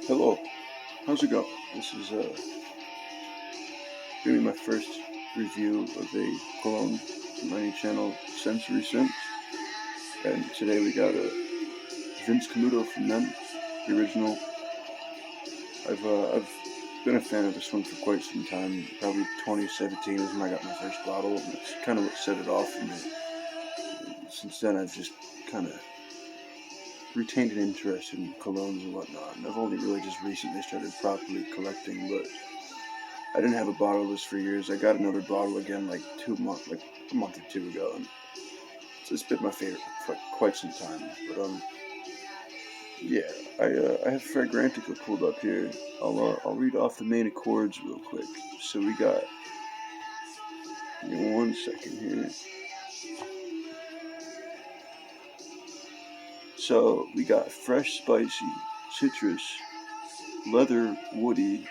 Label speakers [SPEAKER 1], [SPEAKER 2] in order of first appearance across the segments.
[SPEAKER 1] Hello, how's it going? This is gonna be my first review of a Cologne from any channel Sensory Sense, and today we got a Vince Camuto from them, the original. I've been a fan of this one for quite some time. Probably 2017 is when I got my first bottle, and it's kind of what set it off for me. Since then, I've just kind of retained an interest in colognes and whatnot, and I've only really just recently started properly collecting, but I didn't have a bottle of this for years. I got another bottle again like a month or two ago, and it's been my favorite for quite some time. But yeah, I have Fragrantica pulled up here. I'll read off the main accords real quick. So we got, give me 1 second here. So we got fresh, spicy, citrus, leather, woody,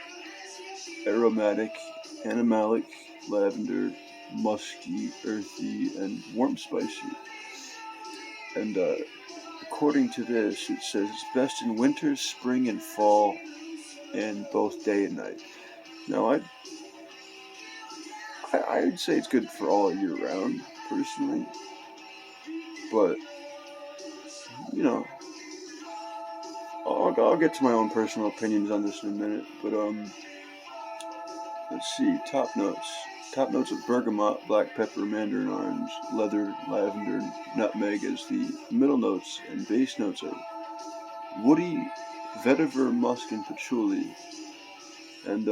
[SPEAKER 1] aromatic, animalic, lavender, musky, earthy, and warm spicy. And according to this, it says it's best in winter, spring, and fall, and both day and night. Now, I'd say it's good for all year round, personally. But you know, I'll get to my own personal opinions on this in a minute. But let's see. Top notes. Top notes of bergamot, black pepper, mandarin orange, leather, lavender, nutmeg as the middle notes, and base notes are woody, vetiver, musk, and patchouli. And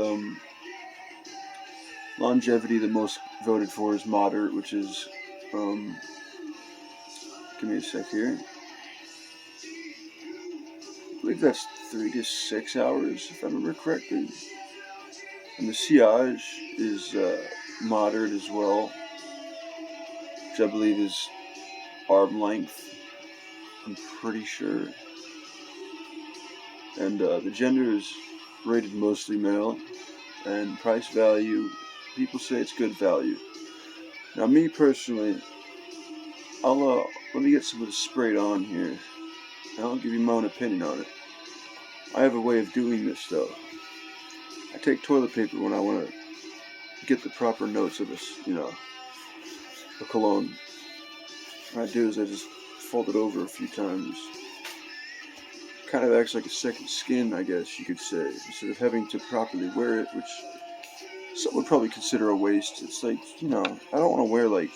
[SPEAKER 1] longevity, the most voted for is moderate, which is, give me a sec here. I believe that's 3 to 6 hours, if I remember correctly. And the sillage is moderate as well, which I believe is arm length, I'm pretty sure. And the gender is rated mostly male, and price value, people say it's good value. Now, me personally, let me get some of this sprayed on here, and I'll give you my own opinion on it. I have a way of doing this, though. I take toilet paper when I want to get the proper notes of this, a cologne. What I do is I just fold it over a few times. Kind of acts like a second skin, I guess you could say, instead of having to properly wear it, which some would probably consider a waste. It's like, I don't want to wear like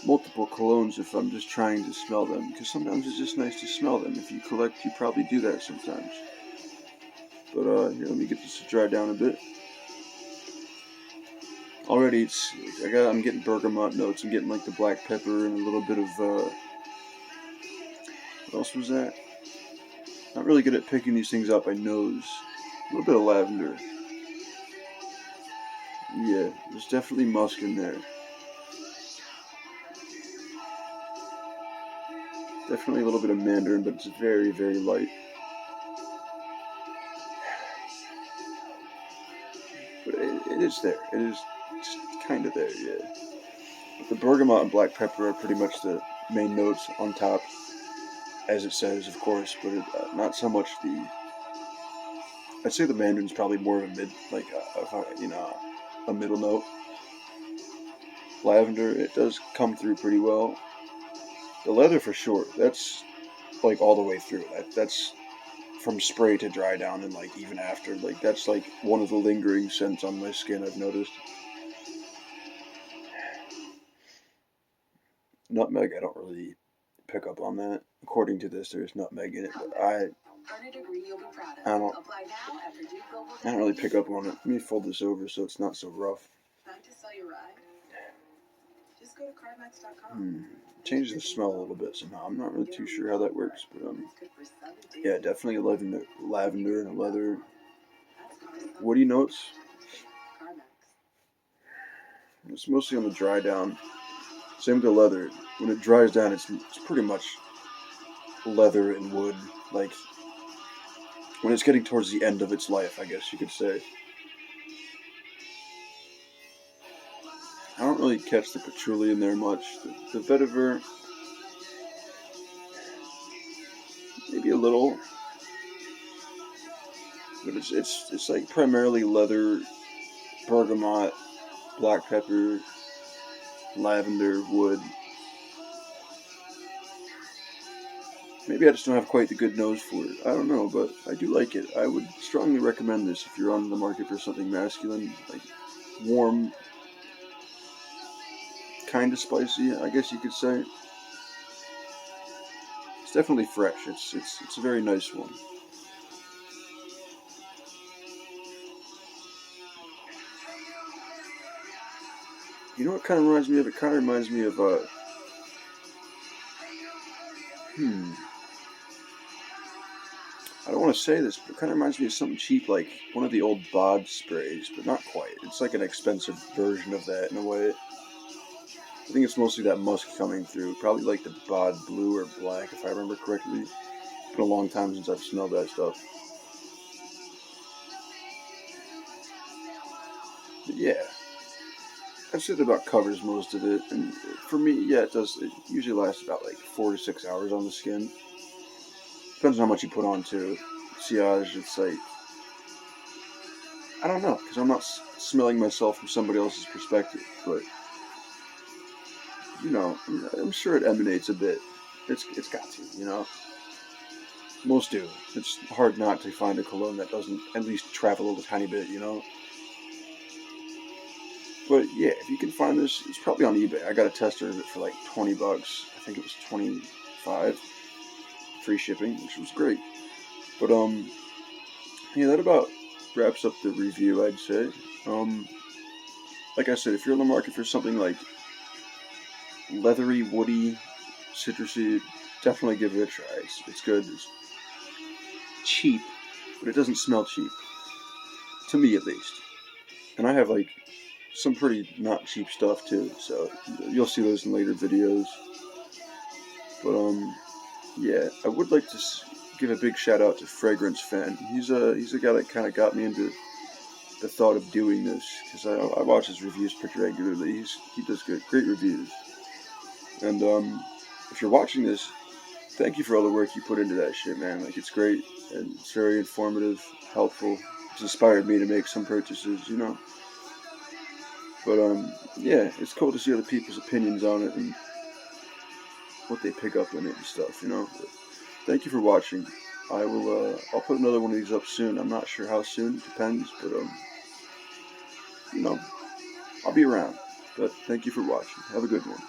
[SPEAKER 1] multiple colognes if I'm just trying to smell them, because sometimes it's just nice to smell them. If you collect, you probably do that sometimes. But here, let me get this to dry down a bit. Already, I'm getting bergamot notes. I'm getting like the black pepper and a little bit of what else was that? Not really good at picking these things up by nose. A little bit of lavender. Yeah, there's definitely musk in there. Definitely a little bit of mandarin, but it's very, very light. But it is there. It is kind of there, yeah. But the bergamot and black pepper are pretty much the main notes on top, as it says, of course, but not so much the. I'd say the mandarin's probably more of a mid, like a middle note. Lavender, it does come through pretty well. The leather for sure. That's like all the way through. That's from spray to dry down, and like even after, like that's like one of the lingering scents on my skin I've noticed. Nutmeg, I don't really pick up on that. According to this, there's nutmeg in it, but I don't I don't really pick up on it. Let me fold this over so it's not so rough. Changes the smell a little bit somehow. I'm not really too sure how that works, but yeah, definitely a lavender and a leather. Woody notes. It's mostly on the dry down. Same with the leather. When it dries down, it's pretty much leather and wood. Like when it's getting towards the end of its life, I guess you could say. I don't really catch the patchouli in there much. The vetiver, maybe a little. But it's like primarily leather, bergamot, black pepper, lavender, wood. Maybe I just don't have quite the good nose for it. I don't know, but I do like it. I would strongly recommend this if you're on the market for something masculine, like warm, kind of spicy, I guess you could say. It's definitely fresh. It's a very nice one. You know what kind of reminds me of? It kind of reminds me of hmm. I don't want to say this, but it kind of reminds me of something cheap, like one of the old bod sprays, but not quite. It's like an expensive version of that in a way. I think it's mostly that musk coming through. Probably like the bod blue or black, if I remember correctly. It's been a long time since I've smelled that stuff. But yeah, I'd say that about covers most of it. And for me, yeah, it does. It usually lasts about like 4 to 6 hours on the skin. Depends on how much you put on too. Sillage, it's like I don't know, because I'm not smelling myself from somebody else's perspective, but I'm sure it emanates a bit. It's got to, Most do. It's hard not to find a cologne that doesn't at least travel a little tiny bit. But yeah, if you can find this, it's probably on eBay. I got a tester of it for like $20. I think it was 25, free shipping, which was great. But yeah, that about wraps up the review, I'd say. Um, like I said, if you're on the market for something like leathery, woody, citrusy, definitely give it a try. It's good. It's cheap, but it doesn't smell cheap. To me, at least. And I have, like, some pretty not cheap stuff, too. So, you'll see those in later videos. But, yeah, I would like to give a big shout out to Fragrance Fan. He's a guy that kind of got me into the thought of doing this. Because I watch his reviews pretty regularly. He does great reviews. And, if you're watching this, thank you for all the work you put into that shit, man. Like, it's great, and it's very informative, helpful. It's inspired me to make some purchases. But, yeah, it's cool to see other people's opinions on it and what they pick up in it and stuff. But thank you for watching. I'll put another one of these up soon. I'm not sure how soon, depends, but, you know, I'll be around. But thank you for watching. Have a good one.